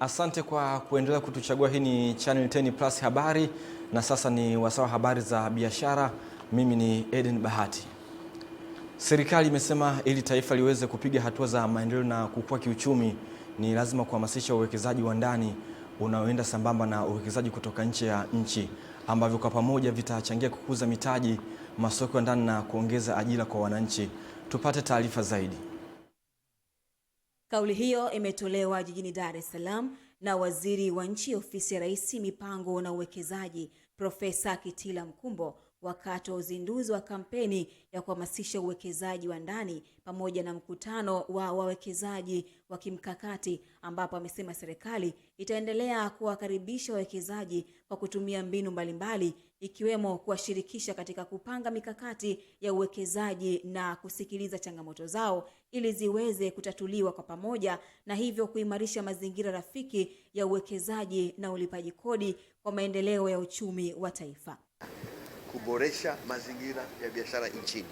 Asante kwa kuendelea kutuchagua. Hii ni Channel 10 Plus habari, na sasa ni wasaa wa habari za biashara. Mimi ni Eden Bahati. Serikali imesema ili taifa liweze kupiga hatua za maendeleo na kukua kiuchumi, ni lazima kuhamasisha uwekezaji wa ndani unaoenda sambamba na uwekezaji kutoka nje ya nchi, ambavyo kwa pamoja vitachangia kukuza mitaji, masoko ya ndani na kuongeza ajira kwa wananchi. Tupate taarifa zaidi. Kauli hiyo imetolewa jijini Dar es Salaam na Waziri wa Nchi, Ofisi ya Rais, Mipango na Uwekezaji, Profesa Kitila Mkumbo, wakati wa uzinduzi wa kampeni ya kuhamasisha uwekezaji wa ndani pamoja na mkutano wa wawekezaji wa kimkakati, ambapo amesema serikali itaendelea kuwakaribisha wawekezaji kwa kutumia mbinu mbalimbali, ikiwemo kuwashirikisha katika kupanga mikakati ya uwekezaji na kusikiliza changamoto zao ili ziweze kutatuliwa kwa pamoja, na hivyo kuimarisha mazingira rafiki ya uwekezaji na ulipaji kodi kwa maendeleo ya uchumi wa taifa. Kuboresha mazingira ya biashara nchini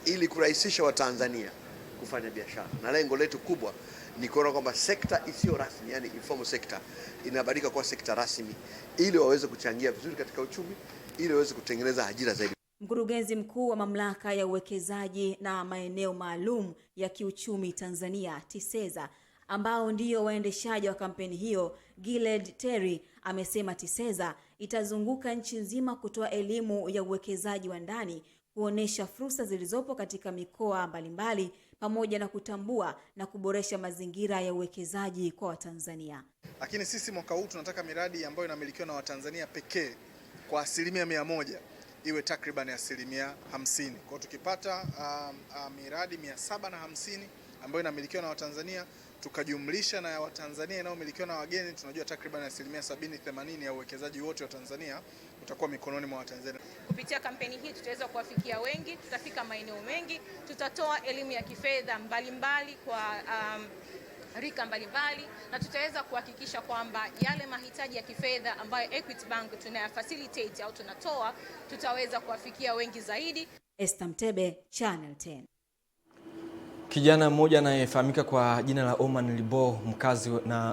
ili kurahisisha Watanzania kufanya biashara, na lengo letu kubwa ni kuona kwamba sekta isiyo rasmi, yani informal sector, inabadilika kuwa sekta rasmi ili waweze kuchangia vizuri katika uchumi, ili waweze kutengeneza ajira zaidi. Mkurugenzi mkuu wa Mamlaka ya Uwekezaji na Maeneo Maalum ya Kiuchumi Tanzania, TISEZA, ambao ndio waendeshaji wa kampeni hiyo, Giled Terry, amesema TISEZA itazunguka nchi nzima kutoa elimu ya uwekezaji wa ndani, kuonesha fursa zilizopo katika mikoa mbalimbali, pamoja na kutambua na kuboresha mazingira ya uwekezaji kwa Watanzania. Lakini sisi mwaka huu tunataka miradi ambayo inamilikiwa na Watanzania pekee kwa 100% iwe takriban 50%. Kwa hiyo tukipata miradi 750 ambayo inamilikiwa na Watanzania, tukajumlisha na ya Watanzania inayomilikiwa na wageni, tunajua takriban 70-80 ya uwekezaji wote wa Tanzania utakuwa mikononi mwa Watanzania. Kupitia kampeni hii tutaweza kuwafikia wengi, tutafika maeneo mengi, tutatoa elimu ya kifedha mbalimbali kwa rika mbalimbali, na tutaweza kuhakikisha kwamba yale mahitaji ya kifedha ambayo Equity Bank tunayafacilitate au tunatoa, tutaweza kuwafikia wengi zaidi. Esther Mtebe, Channel 10. Kijana mmoja anayefahamika kwa jina la Oman Libo,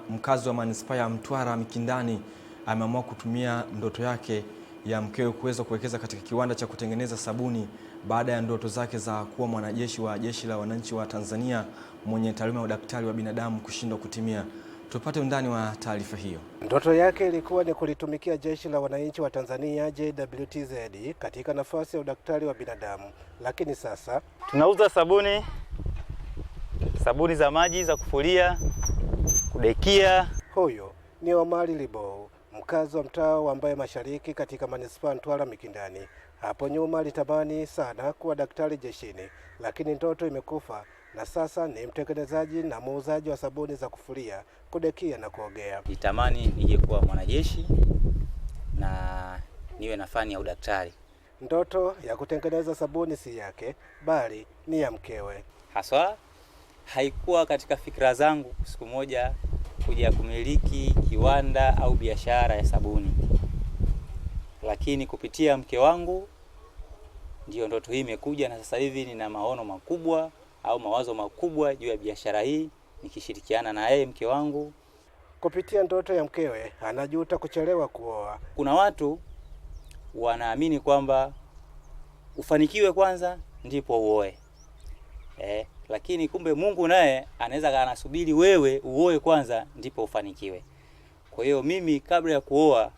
mkazi wa manispaa ya Mtwara Mikindani, ameamua kutumia ndoto yake ya mkewe kuweza kuwekeza katika kiwanda cha kutengeneza sabuni baada ya ndoto zake za kuwa mwanajeshi wa Jeshi la Wananchi wa Tanzania mwenye taaluma ya udaktari wa binadamu kushindwa kutimia. Tupate undani wa taarifa hiyo. Ndoto yake ilikuwa ni kulitumikia Jeshi la Wananchi wa Tanzania JWTZ katika nafasi ya udaktari wa binadamu, lakini sasa tunauza sabuni za maji, za kufulia, kudekia. Huyo ni Omar Libo, mkazi wa mtaa wa Mbae Mashariki katika manispaa Mtwara Mikindani. Hapo nyuma alitamani sana kuwa daktari jeshini, lakini ndoto imekufa, na sasa ni mtengenezaji na muuzaji wa sabuni za kufulia, kudekia na kuogea. Nitamani nije kuwa mwanajeshi na niwe na fani ya udaktari. Ndoto ya kutengeneza sabuni si yake, bali ni ya mkewe. Haswa haikuwa katika fikra zangu siku moja kuja kumiliki kiwanda au biashara ya sabuni, lakini kupitia mke wangu ndio ndoto hii imekuja, na sasa hivi nina maono makubwa au mawazo makubwa juu ya biashara hii nikishirikiana na yeye, mke wangu. Kupitia ndoto ya mkewe anajuta kuchelewa kuoa. Kuna watu wanaamini kwamba ufanikiwe kwanza ndipo uoe. Lakini kumbe Mungu naye anaweza anasubiri wewe uoe kwanza ndipo ufanikiwe. Kwa hiyo mimi kabla ya kuoa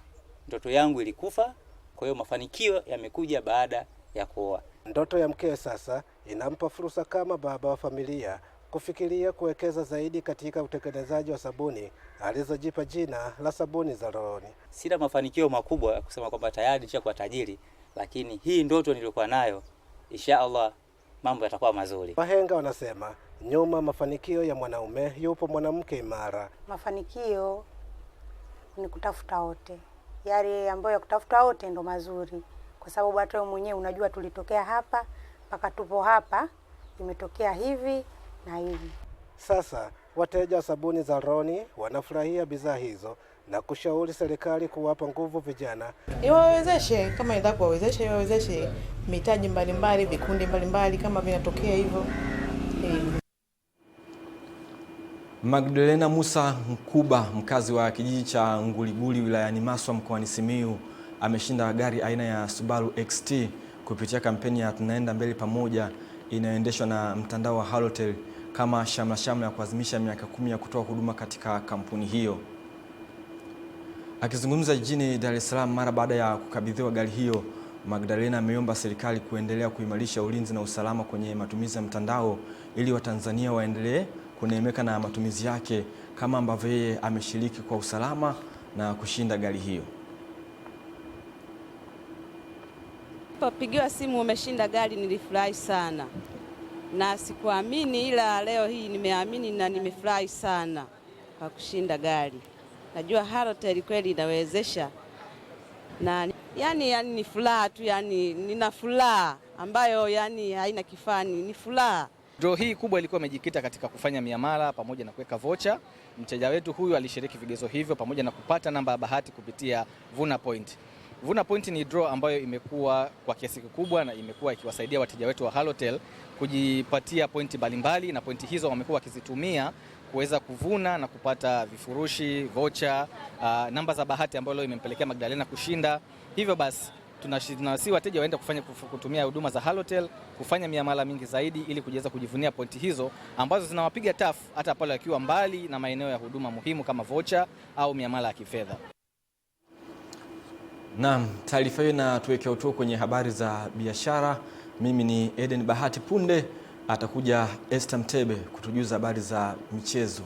ndoto yangu ilikufa, kwa hiyo mafanikio yamekuja baada ya kuoa. Ndoto ya mkewe sasa inampa fursa kama baba wa familia kufikiria kuwekeza zaidi katika utengenezaji wa sabuni alizojipa jina la sabuni za rohoni. Sina mafanikio makubwa ya kusema kwamba tayari nishakuwa tajiri, lakini hii ndoto nilikuwa nayo, inshallah mambo yatakuwa mazuri. Wahenga wanasema nyuma mafanikio ya mwanaume yupo mwanamke imara. Mafanikio ni kutafuta wote, yale ambayo ya kutafuta wote ndo mazuri, kwa sababu hata wewe mwenyewe unajua tulitokea hapa mpaka tupo hapa, imetokea hivi na hivi. Sasa wateja wa sabuni za rohoni wanafurahia bidhaa hizo na kushauri serikali kuwapa nguvu vijana. Iwawezeshe, kama inataka kuwawezesha, iwawezeshe mitaji mbalimbali, vikundi mbalimbali kama vinatokea hivyo. Magdalena Musa Mkuba, mkazi wa kijiji cha Nguliguli wilayani Maswa mkoani Simiyu, ameshinda gari aina ya Subaru XT kupitia kampeni ya Tunaenda Mbele Pamoja inayoendeshwa na mtandao wa Halotel kama shamla ya kuadhimisha miaka 10 ya kutoa huduma katika kampuni hiyo. Akizungumza jijini Dar es Salaam mara baada ya kukabidhiwa gari hiyo, Magdalena ameomba serikali kuendelea kuimarisha ulinzi na usalama kwenye matumizi ya mtandao ili Watanzania waendelee kuneemeka na matumizi yake kama ambavyo yeye ameshiriki kwa usalama na kushinda gari hiyo. Pigiwa simu umeshinda gari, nilifurahi sana na sikuamini, ila leo hii nimeamini na nimefurahi sana kwa kushinda gari. Najua Halotel kweli inawezesha na yani ni furaha tu, yani nina furaha ambayo yani haina kifani, ni furaha. Draw hii kubwa ilikuwa imejikita katika kufanya miamala pamoja na kuweka vocha. Mteja wetu huyu alishiriki vigezo hivyo pamoja na kupata namba ya bahati kupitia Vuna Point. Vuna Point ni draw ambayo imekuwa kwa kiasi kikubwa na imekuwa ikiwasaidia wateja wetu wa Halotel kujipatia pointi mbalimbali, na pointi hizo wamekuwa wakizitumia kuweza kuvuna na kupata vifurushi, vocha, namba za bahati ambayo leo imempelekea Magdalena kushinda. Hivyo basi tunawasihi wateja waende kutumia huduma za Halotel, kufanya miamala mingi zaidi ili kuweza kujivunia pointi hizo ambazo zinawapiga tafu hata pale wakiwa mbali na maeneo ya huduma muhimu kama vocha au miamala ya kifedha. Naam, taarifa hiyo na tuweke utuo kwenye habari za biashara. Mimi ni Eden Bahati. Punde atakuja Esther Mtebe kutujuza habari za michezo.